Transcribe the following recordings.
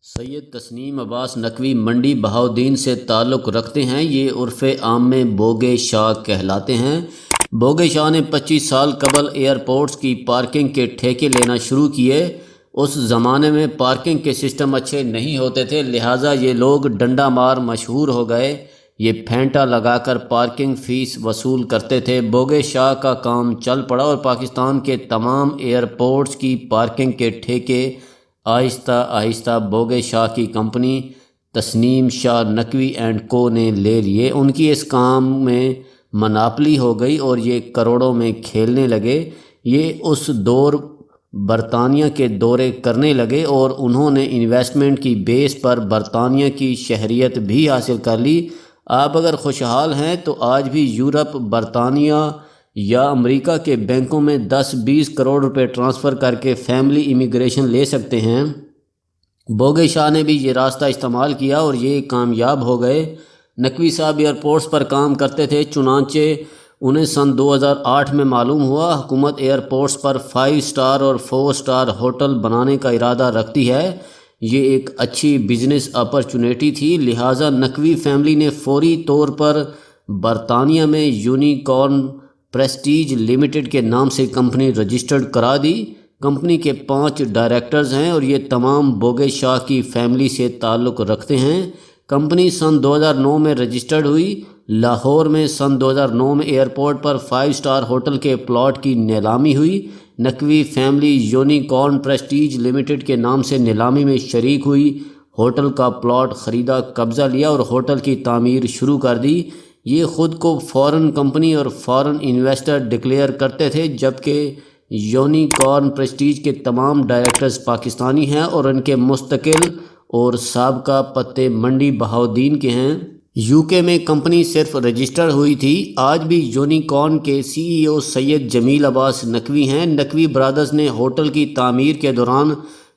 سید تسنیم عباس نقوی منڈی بہاؤدین سے تعلق رکھتے ہیں۔ یہ عرف عام میں بوگے شاہ کہلاتے ہیں۔ بوگے شاہ نے 25 سال قبل ایئرپورٹس کی پارکنگ کے ٹھیکے لینا شروع کیے۔ اس زمانے میں پارکنگ کے سسٹم اچھے نہیں ہوتے تھے، لہٰذا یہ لوگ ڈنڈا مار مشہور ہو گئے۔ یہ پھینٹا لگا کر پارکنگ فیس وصول کرتے تھے۔ بوگے شاہ کا کام چل پڑا اور پاکستان کے تمام ایئرپورٹس کی پارکنگ کے ٹھیکے آہستہ آہستہ بوگے شاہ کی کمپنی تسنیم شاہ نقوی اینڈ کو نے لے لیے۔ ان کی اس کام میں مناپلی ہو گئی اور یہ کروڑوں میں کھیلنے لگے۔ یہ اس دور برطانیہ کے دورے کرنے لگے اور انہوں نے انویسٹمنٹ کی بیس پر برطانیہ کی شہریت بھی حاصل کر لی۔ آپ اگر خوشحال ہیں تو آج بھی یورپ، برطانیہ یا امریکہ کے بینکوں میں 10-20 کروڑ روپے ٹرانسفر کر کے فیملی امیگریشن لے سکتے ہیں۔ بوگے شاہ نے بھی یہ راستہ استعمال کیا اور یہ کامیاب ہو گئے۔ نقوی صاحب ایئرپورٹس پر کام کرتے تھے، چنانچہ انہیں سن 2008 میں معلوم ہوا حکومت ایئرپورٹس پر 5 سٹار اور 4 سٹار ہوٹل بنانے کا ارادہ رکھتی ہے۔ یہ ایک اچھی بزنس اپرچونیٹی تھی، لہٰذا نقوی فیملی نے فوری طور پر برطانیہ میں یونیکارن پریسٹیج لمیٹڈ کے نام سے کمپنی رجسٹرڈ کرا دی۔ کمپنی کے 5 ڈائریکٹرز ہیں اور یہ تمام بوگے شاہ کی فیملی سے تعلق رکھتے ہیں۔ کمپنی سن 2009 میں رجسٹرڈ ہوئی۔ لاہور میں سن 2009 میں ایئرپورٹ پر 5 سٹار ہوٹل کے پلاٹ کی نیلامی ہوئی۔ Naqvi family unicorn prestige limited کے نام سے نیلامی میں شریک ہوئی، ہوٹل کا پلاٹ خریدا، قبضہ لیا اور ہوٹل کی تعمیر شروع کر دی۔ یہ خود کو فارن کمپنی اور فارن انویسٹر ڈکلیئر کرتے تھے، جبکہ یونیکارن پریسٹیج کے تمام ڈائریکٹرز پاکستانی ہیں اور ان کے مستقل اور سابقہ پتے منڈی بہاؤدین کے ہیں۔ UK میں کمپنی صرف رجسٹر ہوئی تھی۔ آج بھی یونیکارن کے CEO سید جمیل عباس نقوی ہیں۔ نقوی برادرز نے ہوٹل کی تعمیر کے دوران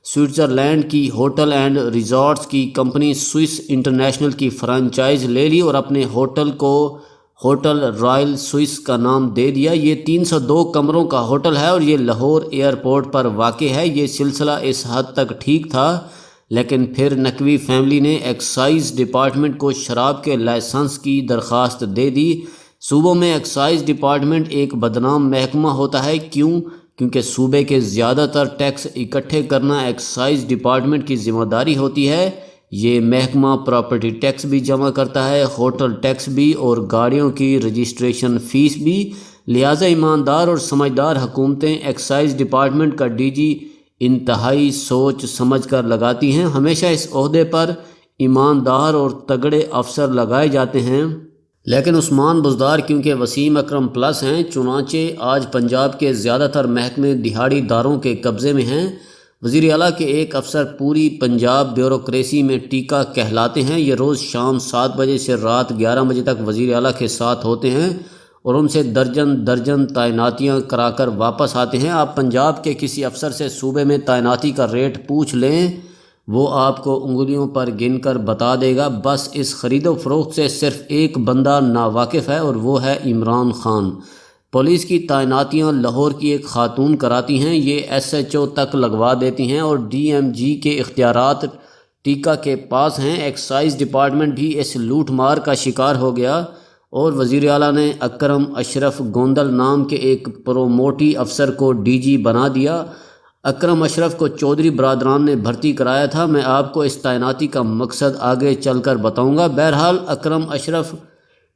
سوئٹزرلینڈ کی ہوٹل اینڈ ریزارٹس کی کمپنی سوئس انٹرنیشنل کی فرانچائز لے لی اور اپنے ہوٹل کو ہوٹل رائل سوئس کا نام دے دیا۔ یہ 302 کمروں کا ہوٹل ہے اور یہ لاہور ایئرپورٹ پر واقع ہے۔ یہ سلسلہ اس حد تک ٹھیک تھا، لیکن پھر نقوی فیملی نے ایکسائز ڈپارٹمنٹ کو شراب کے لائسنس کی درخواست دے دی۔ صوبوں میں ایکسائز ڈپارٹمنٹ ایک بدنام محکمہ ہوتا ہے۔ کیونکہ صوبے کے زیادہ تر ٹیکس اکٹھے کرنا ایکسائز ڈپارٹمنٹ کی ذمہ داری ہوتی ہے۔ یہ محکمہ پراپرٹی ٹیکس بھی جمع کرتا ہے، ہوٹل ٹیکس بھی اور گاڑیوں کی رجسٹریشن فیس بھی۔ لہٰذا ایماندار اور سمجھدار حکومتیں ایکسائز ڈپارٹمنٹ کا DG انتہائی سوچ سمجھ کر لگاتی ہیں۔ ہمیشہ اس عہدے پر ایماندار اور تگڑے افسر لگائے جاتے ہیں، لیکن عثمان بزدار کیونکہ وسیم اکرم پلس ہیں، چنانچہ آج پنجاب کے زیادہ تر محکمے دہاڑی داروں کے قبضے میں ہیں۔ وزیر اعلیٰ کے ایک افسر پوری پنجاب بیوروکریسی میں ٹیکا کہلاتے ہیں۔ یہ روز شام 7 بجے سے رات 11 بجے تک وزیر اعلیٰ کے ساتھ ہوتے ہیں اور ان سے درجن تعیناتیاں کرا کر واپس آتے ہیں۔ آپ پنجاب کے کسی افسر سے صوبے میں تعیناتی کا ریٹ پوچھ لیں، وہ آپ کو انگلیوں پر گن کر بتا دے گا۔ بس اس خرید و فروخت سے صرف ایک بندہ ناواقف ہے اور وہ ہے عمران خان۔ پولیس کی تعیناتیاں لاہور کی ایک خاتون کراتی ہیں، یہ SHO تک لگوا دیتی ہیں اور DMG کے اختیارات ٹیکا کے پاس ہیں۔ ایکسائز ڈپارٹمنٹ بھی اس لوٹ مار کا شکار ہو گیا اور وزیر اعلیٰ نے اکرم اشرف گوندل نام کے ایک پروموٹی افسر کو DG بنا دیا۔ اکرم اشرف کو چودھری برادران نے بھرتی کرایا تھا۔ میں آپ کو اس تعیناتی کا مقصد آگے چل کر بتاؤں گا۔ بہرحال اکرم اشرف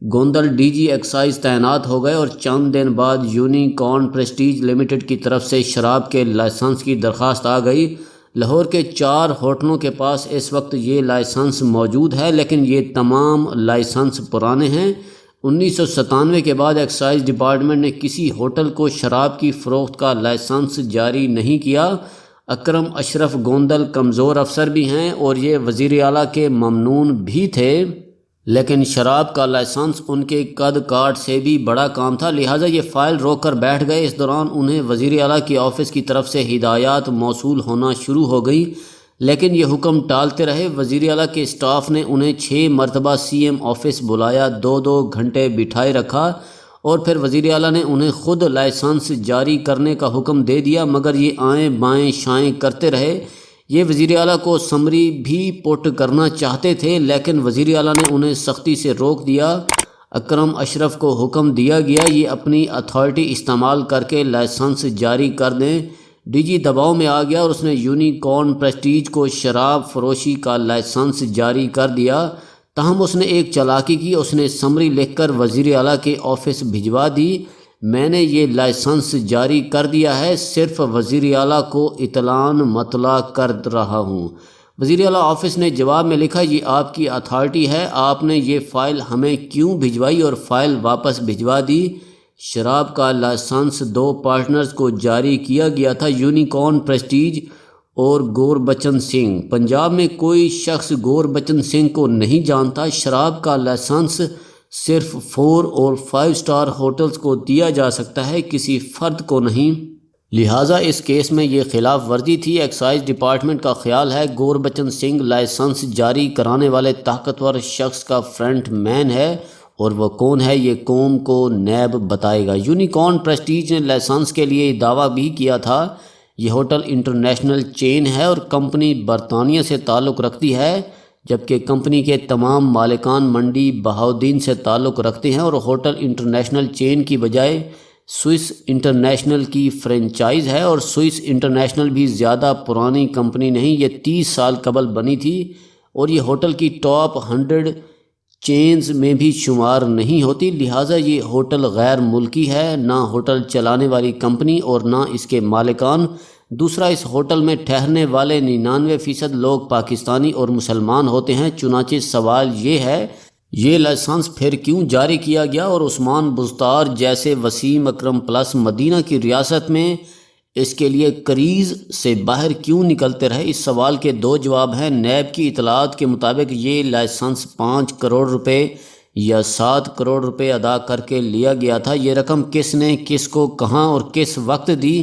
گوندل DG ایکسائز تعینات ہو گئے اور چند دن بعد یونیکارن پریسٹیج لمیٹڈ کی طرف سے شراب کے لائسنس کی درخواست آ گئی۔ لاہور کے 4 ہوٹلوں کے پاس اس وقت یہ لائسنس موجود ہے، لیکن یہ تمام لائسنس پرانے ہیں۔ 1997 کے بعد ایکسائز ڈپارٹمنٹ نے کسی ہوٹل کو شراب کی فروخت کا لائسنس جاری نہیں کیا۔ اکرم اشرف گوندل کمزور افسر بھی ہیں اور یہ وزیر اعلیٰ کے ممنون بھی تھے، لیکن شراب کا لائسنس ان کے قد کاٹ سے بھی بڑا کام تھا، لہٰذا یہ فائل روک کر بیٹھ گئے۔ اس دوران انہیں وزیر اعلیٰ کی آفس کی طرف سے ہدایات موصول ہونا شروع ہو گئی، لیکن یہ حکم ٹالتے رہے۔ وزیر اعلیٰ کے اسٹاف نے انہیں 6 مرتبہ CM آفس بلایا، 2 گھنٹے بٹھائے رکھا اور پھر وزیر اعلیٰ نے انہیں خود لائسنس جاری کرنے کا حکم دے دیا، مگر یہ آئیں بائیں شائیں کرتے رہے۔ یہ وزیر اعلیٰ کو سمری بھی پٹ کرنا چاہتے تھے، لیکن وزیر اعلیٰ نے انہیں سختی سے روک دیا۔ اکرم اشرف کو حکم دیا گیا یہ اپنی اتھارٹی استعمال کر کے لائسنس جاری کر دیں۔ ڈی جی دباؤ میں آ گیا اور اس نے یونیکارن پریسٹیج کو شراب فروشی کا لائسنس جاری کر دیا۔ تاہم اس نے ایک چالاکی کی، اس نے سمری لکھ کر وزیر اعلیٰ کے آفس بھجوا دی، میں نے یہ لائسنس جاری کر دیا ہے، صرف وزیر اعلیٰ کو اطلاع مطلع کر رہا ہوں۔ وزیر اعلیٰ آفس نے جواب میں لکھا یہ آپ کی اتھارٹی ہے، آپ نے یہ فائل ہمیں کیوں بھجوائی، اور فائل واپس بھجوا دی۔ شراب کا لائسنس 2 پارٹنرز کو جاری کیا گیا تھا، یونیکارن پریسٹیج اور گوربچن سنگھ۔ پنجاب میں کوئی شخص گوربچن سنگھ کو نہیں جانتا۔ شراب کا لائسنس صرف 4 اور 5 اسٹار ہوٹلز کو دیا جا سکتا ہے، کسی فرد کو نہیں۔ لہٰذا اس کیس میں یہ خلاف ورزی تھی۔ ایکسائز ڈپارٹمنٹ کا خیال ہے گوربچن سنگھ لائسنس جاری کرانے والے طاقتور شخص کا فرنٹ مین ہے، اور وہ کون ہے یہ قوم کو نیب بتائے گا۔ یونیکارن پریسٹیج نے لائسنس کے لیے دعویٰ بھی کیا تھا، یہ ہوٹل انٹرنیشنل چین ہے اور کمپنی برطانیہ سے تعلق رکھتی ہے، جبکہ کمپنی کے تمام مالکان منڈی بہاؤدین سے تعلق رکھتے ہیں، اور ہوٹل انٹرنیشنل چین کی بجائے سوئس انٹرنیشنل کی فرنچائز ہے، اور سوئس انٹرنیشنل بھی زیادہ پرانی کمپنی نہیں، یہ 30 سال قبل بنی تھی، اور یہ ہوٹل کی ٹاپ 100 چینز میں بھی شمار نہیں ہوتی۔ لہٰذا یہ ہوٹل غیر ملکی ہے، نہ ہوٹل چلانے والی کمپنی اور نہ اس کے مالکان۔ دوسرا، اس ہوٹل میں ٹھہرنے والے 99% لوگ پاکستانی اور مسلمان ہوتے ہیں۔ چنانچہ سوال یہ ہے یہ لائسنس پھر کیوں جاری کیا گیا، اور عثمان بزدار جیسے وسیم اکرم پلس مدینہ کی ریاست میں اس کے لیے کریز سے باہر کیوں نکلتے رہے؟ اس سوال کے 2 جواب ہیں۔ نیب کی اطلاعات کے مطابق یہ لائسنس 5 کروڑ روپے یا 7 کروڑ روپے ادا کر کے لیا گیا تھا۔ یہ رقم کس نے کس کو کہاں اور کس وقت دی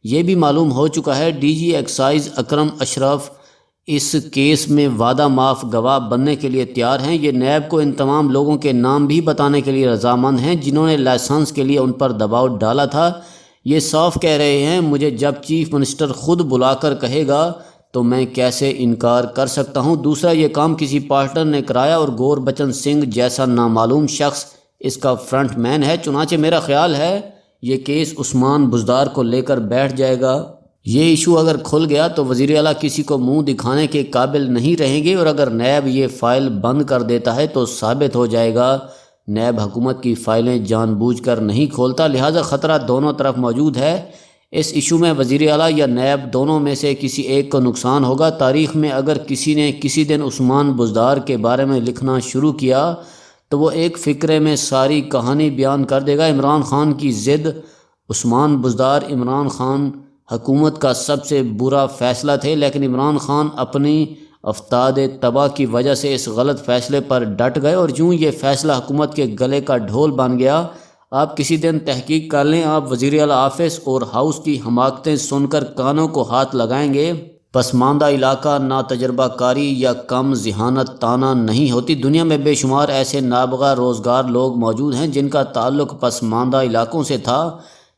یہ بھی معلوم ہو چکا ہے۔ ڈی جی ایکسائز اکرم اشرف اس کیس میں وعدہ معاف گواہ بننے کے لیے تیار ہیں۔ یہ نیب کو ان تمام لوگوں کے نام بھی بتانے کے لیے رضامند ہیں جنہوں نے لائسنس کے لیے ان پر دباؤ ڈالا تھا۔ یہ صاف کہہ رہے ہیں مجھے جب چیف منسٹر خود بلا کر کہے گا تو میں کیسے انکار کر سکتا ہوں۔ دوسرا، یہ کام کسی پارٹنر نے کرایا اور گوربچن سنگھ جیسا نامعلوم شخص اس کا فرنٹ مین ہے۔ چنانچہ میرا خیال ہے یہ کیس عثمان بزدار کو لے کر بیٹھ جائے گا۔ یہ ایشو اگر کھل گیا تو وزیر اعلیٰ کسی کو منہ دکھانے کے قابل نہیں رہیں گے، اور اگر نیب یہ فائل بند کر دیتا ہے تو ثابت ہو جائے گا نیب حکومت کی فائلیں جان بوجھ کر نہیں کھولتا۔ لہٰذا خطرہ دونوں طرف موجود ہے۔ اس ایشو میں وزیر اعلیٰ یا نیب دونوں میں سے کسی ایک کو نقصان ہوگا۔ تاریخ میں اگر کسی نے کسی دن عثمان بزدار کے بارے میں لکھنا شروع کیا تو وہ ایک فقرے میں ساری کہانی بیان کر دے گا۔ عمران خان کی ضد، عثمان بزدار عمران خان حکومت کا سب سے برا فیصلہ تھے، لیکن عمران خان اپنی افتاد تباہ کی وجہ سے اس غلط فیصلے پر ڈٹ گئے، اور یوں یہ فیصلہ حکومت کے گلے کا ڈھول بن گیا۔ آپ کسی دن تحقیق کر لیں، آپ وزیر اعلیٰ آفس اور ہاؤس کی حماقتیں سن کر کانوں کو ہاتھ لگائیں گے۔ پسماندہ علاقہ نا تجربہ کاری یا کم ذہانت تانا نہیں ہوتی۔ دنیا میں بے شمار ایسے نابغہ روزگار لوگ موجود ہیں جن کا تعلق پسماندہ علاقوں سے تھا،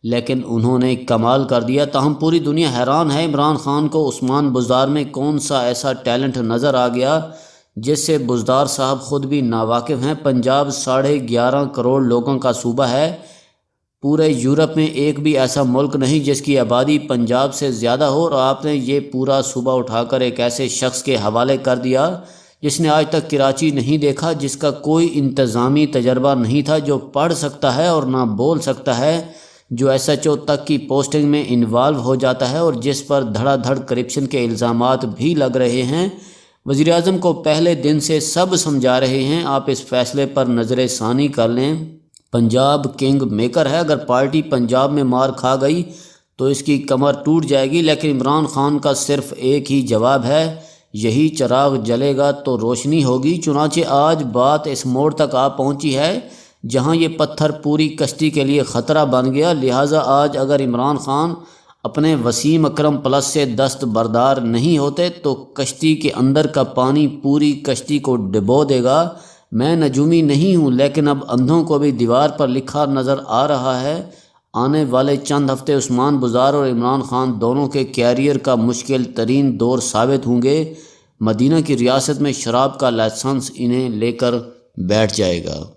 لیکن انہوں نے کمال کر دیا۔ تاہم پوری دنیا حیران ہے عمران خان کو عثمان بزدار میں کون سا ایسا ٹیلنٹ نظر آ گیا جس سے بزدار صاحب خود بھی ناواقف ہیں۔ پنجاب 11.5 کروڑ لوگوں کا صوبہ ہے۔ پورے یورپ میں ایک بھی ایسا ملک نہیں جس کی آبادی پنجاب سے زیادہ ہو، اور آپ نے یہ پورا صوبہ اٹھا کر ایک ایسے شخص کے حوالے کر دیا جس نے آج تک کراچی نہیں دیکھا، جس کا کوئی انتظامی تجربہ نہیں تھا، جو پڑھ سکتا ہے اور نہ بول سکتا ہے، جو SHO تک کی پوسٹنگ میں انوالو ہو جاتا ہے، اور جس پر دھڑا دھڑ کرپشن کے الزامات بھی لگ رہے ہیں۔ وزیر اعظم کو پہلے دن سے سب سمجھا رہے ہیں، آپ اس فیصلے پر نظر ثانی کر لیں۔ پنجاب کنگ میکر ہے، اگر پارٹی پنجاب میں مار کھا گئی تو اس کی کمر ٹوٹ جائے گی، لیکن عمران خان کا صرف ایک ہی جواب ہے، یہی چراغ جلے گا تو روشنی ہوگی۔ چنانچہ آج بات اس موڑ تک آ پہنچی ہے جہاں یہ پتھر پوری کشتی کے لیے خطرہ بن گیا۔ لہٰذا آج اگر عمران خان اپنے وسیم اکرم پلس سے دست بردار نہیں ہوتے تو کشتی کے اندر کا پانی پوری کشتی کو ڈبو دے گا۔ میں نجومی نہیں ہوں، لیکن اب اندھوں کو بھی دیوار پر لکھا نظر آ رہا ہے، آنے والے چند ہفتے عثمان بزار اور عمران خان دونوں کے کیریئر کا مشکل ترین دور ثابت ہوں گے۔ مدینہ کی ریاست میں شراب کا لائسنس انہیں لے کر بیٹھ جائے گا۔